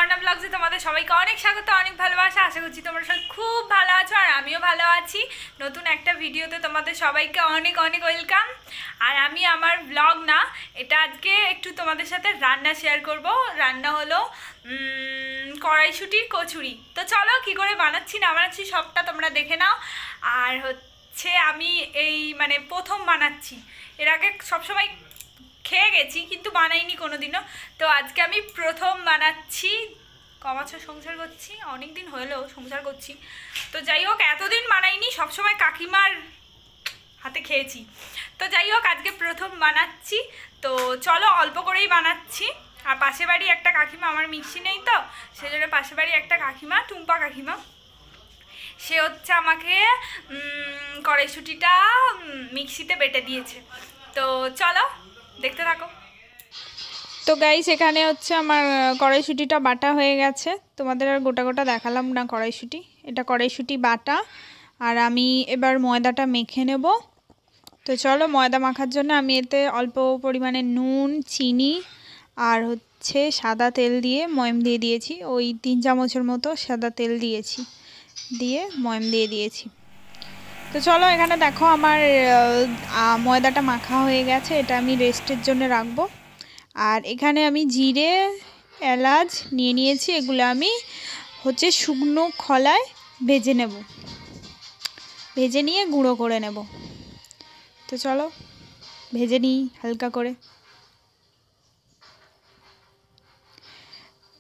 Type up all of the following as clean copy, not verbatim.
পান্না ব্লগসে তোমাদের সবাইকে অনেক স্বাগত, অনেক ভালোবাসা। আশা করছি তোমরা সবাই খুব ভালো আছো আর আমিও ভালো আছি। নতুন একটা ভিডিওতে তোমাদের সবাইকে অনেক অনেক ওয়েলকাম। আর আমি আমার ব্লগ না, এটা আজকে একটু তোমাদের সাথে রান্না শেয়ার করব। রান্না হলো কড়াইশুঁটির কচুরি। তো চলো কি করে বানাচ্ছি না বানাচ্ছি সবটা তোমরা দেখে নাও। আর হচ্ছে আমি এই প্রথম বানাচ্ছি, এর আগে সবসময় খেয়ে গেছি কিন্তু বানাইনি কোনোদিনও। তো আজকে আমি প্রথম বানাচ্ছি। ক বছর সংসার করছি, অনেক দিন হলেও সংসার করছি। তো যাই হোক, এতদিন বানাইনি, সবসময় কাকিমার হাতে খেয়েছি। তো যাই হোক, আজকে প্রথম বানাচ্ছি। তো চলো অল্প করেই বানাচ্ছি। আর পাশে বাড়ি একটা কাকিমা, আমার মিক্সি নেই তো সেজন্য পাশে বাড়ি একটা কাকিমা, টুম্পা কাকিমা, সে হচ্ছে আমাকে কড়াইশুঁটিটা মিক্সিতে বেটে দিয়েছে। তো চলো দেখতে থাকো। তো গাইস, এখানে হচ্ছে আমার কড়াইশুঁটিটা বাটা হয়ে গেছে। তোমাদের আর গোটা গোটা দেখালাম না কড়াইশুঁটি, এটা কড়াইশুঁটি বাটা। আর আমি এবার ময়দাটা মেখে নেব। তো চলো, ময়দা মাখার জন্য আমি এতে অল্প পরিমাণে নুন, চিনি আর হচ্ছে সাদা তেল দিয়ে ময়ম দিয়ে দিয়েছি। ওই 3 চামচের মতো সাদা তেল দিয়েছি, দিয়ে ময়ম দিয়ে দিয়েছি। তো চলো, এখানে দেখো আমার ময়দাটা মাখা হয়ে গেছে। এটা আমি রেস্টের জন্য রাখবো। আর এখানে আমি জিরে, এলাচ নিয়ে নিয়েছি। এগুলো আমি হচ্ছে শুকনো খলায় ভেজে নেব, ভেজে নিয়ে গুঁড়ো করে নেব। তো চলো ভেজে নিই হালকা করে।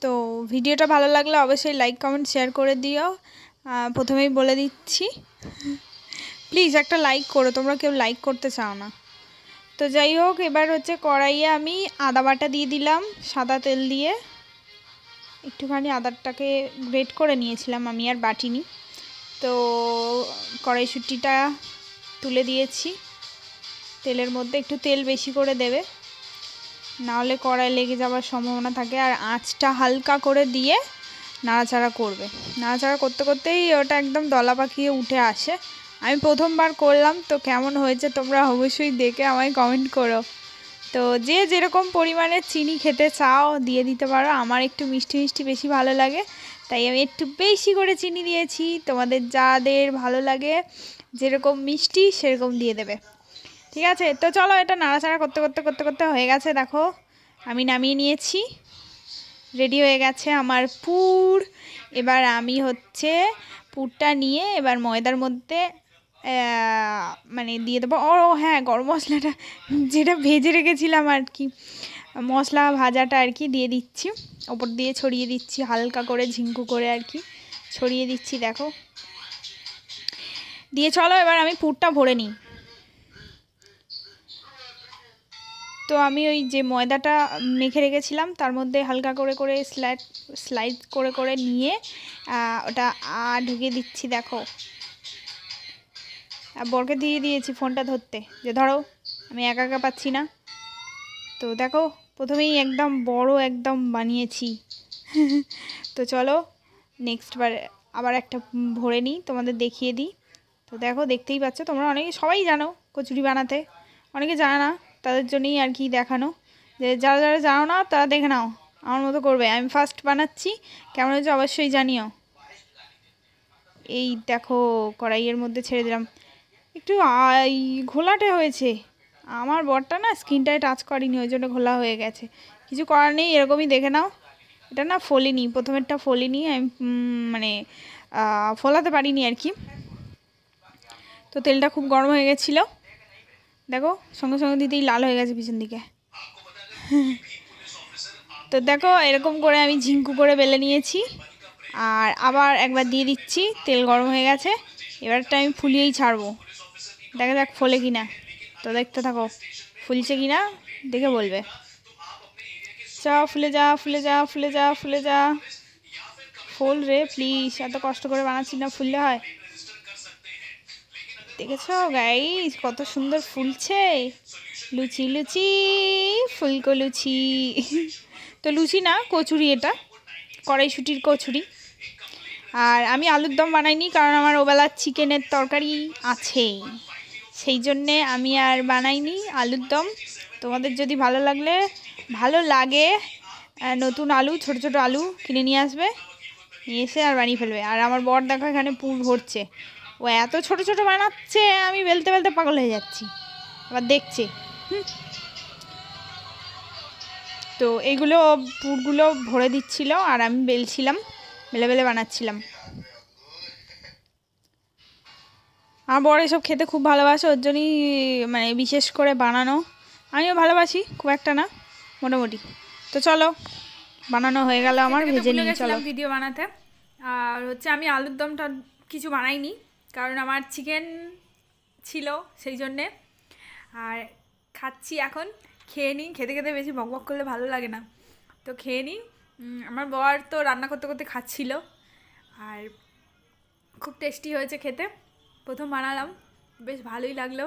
তো ভিডিওটা ভালো লাগলে অবশ্যই লাইক কমেন্ট শেয়ার করে দিও। প্রথমেই বলে দিচ্ছি, প্লিজ একটা লাইক করো, তোমরা কেউ লাইক করতে চাও না। তো যাই হোক, এবার হচ্ছে কড়াইয়ে আমি আদা বাটা দিয়ে দিলাম সাদা তেল দিয়ে। একটুখানি আদাটাকে গ্রেট করে নিয়েছিলাম আমি, আর বাটিনি। তো কড়াইশুঁটিটা তুলে দিয়েছি তেলের মধ্যে। একটু তেল বেশি করে দেবে, নাহলে কড়াই লেগে যাওয়ার সম্ভাবনা থাকে। আর আঁচটা হালকা করে দিয়ে নাড়াচাড়া করবে। নাড়াচাড়া করতে করতেই ওটা একদম দলা পাকিয়ে উঠে আসে। আমি প্রথমবার করলাম, তো কেমন হয়েছে তোমরা অবশ্যই দেখে আমায় কমেন্ট করো। তো যে যেরকম পরিমাণে চিনি খেতে চাও দিয়ে দিতে পারো। আমার একটু মিষ্টি মিষ্টি বেশি ভালো লাগে, তাই আমি একটু বেশি করে চিনি দিয়েছি। তোমাদের যাদের ভালো লাগে যেরকম মিষ্টি সেরকম দিয়ে দেবে, ঠিক আছে? তো চলো, এটা নাড়াচাড়া করতে করতে করতে করতে হয়ে গেছে। দেখো আমি নামিয়ে নিয়েছি, রেডি হয়ে গেছে আমার পুর। এবার আমি হচ্ছে পুরটা নিয়ে এবার ময়দার মধ্যে দিয়ে দেবো। ও হ্যাঁ, গরম মশলাটা যেটা ভেজে রেখেছিলাম আর কি, মশলা ভাজাটা আর কি দিয়ে দিচ্ছি, ওপর দিয়ে ছড়িয়ে দিচ্ছি হালকা করে, ঝিঙ্কু করে আর কি ছড়িয়ে দিচ্ছি। দেখো দিয়ে চলো এবার আমি পুরটা ভরে নিই। তো আমি ওই যে ময়দাটা মেখে রেখেছিলাম তার মধ্যে হালকা করে করে স্লাইড করে করে নিয়ে ওটা ঢুকিয়ে দিচ্ছি। দেখো বরকে দিয়ে দিয়েছি ফোনটা ধরতে, যে ধরো আমি একা একা পাচ্ছি না। তো দেখো প্রথমেই একদম বড় একদম বানিয়েছি। তো চলো নেক্সট বার আবার একটা ভরে নিই, তোমাদের দেখিয়ে দিই। তো দেখো, দেখতেই পাচ্ছ তোমরা, অনেকে সবাই জানো কচুরি বানাতে, অনেকে জানে না, তাদের জন্যই আর কি দেখানো, যে যারা যারা জানো না তারা দেখে নাও, আমার মতো করবে। আমি ফার্স্ট বানাচ্ছি, কেমন হয়েছে অবশ্যই জানিও। এই দেখো কড়াইয়ের মধ্যে ছেড়ে দিলাম, একটু ঘোলাটে হয়েছে। আমার বরটা না স্কিনটায় টাচ করেনি, ওই জন্য ঘোলা হয়ে গেছে। কিছু করার নেই, এরকমই দেখে নাও। এটা না ফোলেনি, প্রথমেরটা ফোলেনি, আমি ফোলাতে পারিনি আর কি। তো তেলটা খুব গরম হয়ে গেছিলো, দেখো সঙ্গে সঙ্গে দিতেই লাল হয়ে গেছে পিছন দিকে। তো দেখো এরকম করে আমি ঝিঙ্কু করে বেলে নিয়েছি, আর আবার একবার দিয়ে দিচ্ছি, তেল গরম হয়ে গেছে। এবারটা আমি ফুলিয়েই ছাড়বো, দেখা যাক ফোলে কিনা। তো দেখতে থাকো ফুলছে কিনা, দেখে বলবে। চা ফুলে যা ফুলে যা ফুলে যা ফুলে যা, ফুল রে প্লিজ, এত কষ্ট করে বানাচ্ছি না, ফুললে হয়। দেখেছো গাইস কত সুন্দর ফুলছে, লুচি লুচি ফুলকো লুচি। তো লুচি না, কচুরি, এটা কড়াইশুঁটির কচুরি। আর আমি আলুর দম বানাইনি, কারণ আমার ওবেলার চিকেনের তরকারি আছেই, সেই জন্যে আমি আর বানাইনি আলুর দম। তোমাদের যদি ভালো লাগে নতুন আলু, ছোট ছোট আলু কিনে নিয়ে আসবে, নিয়ে এসে আর বানিয়ে ফেলবে। আর আমার বর দেখো এখানে পুর ভরছে, ও এত ছোট ছোট বানাচ্ছে, আমি বেলতে বেলতে পাগল হয়ে যাচ্ছি। আবার দেখছে। তো এইগুলো পুরগুলো ভরে দিচ্ছিল আর আমি বেলছিলাম, বেলে বেলে বানাচ্ছিলাম। আমার বর এসব খেতে খুব ভালোবাসে, ওর জন্যই মানে বিশেষ করে বানানো। আমিও ভালোবাসি, খুব একটা না, মোটামুটি। তো চলো, বানানো হয়ে গেল আমার, ভেজে নিয়ে চলো ভিডিও বানাতে। আর হচ্ছে আমি আলুর দমটা কিছু বানাইনি, কারণ আমার চিকেন ছিল সেই জন্যে। আর খাচ্ছি এখন, খেয়ে নিই। খেতে খেতে বেশি বকবক করলে ভালো লাগে না, তো খেয়ে নিই। আমার বর তো রান্না করতে করতে খাচ্ছিল, আর খুব টেস্টি হয়েছে খেতে। প্রথম বানালাম, বেশ ভালোই লাগলো।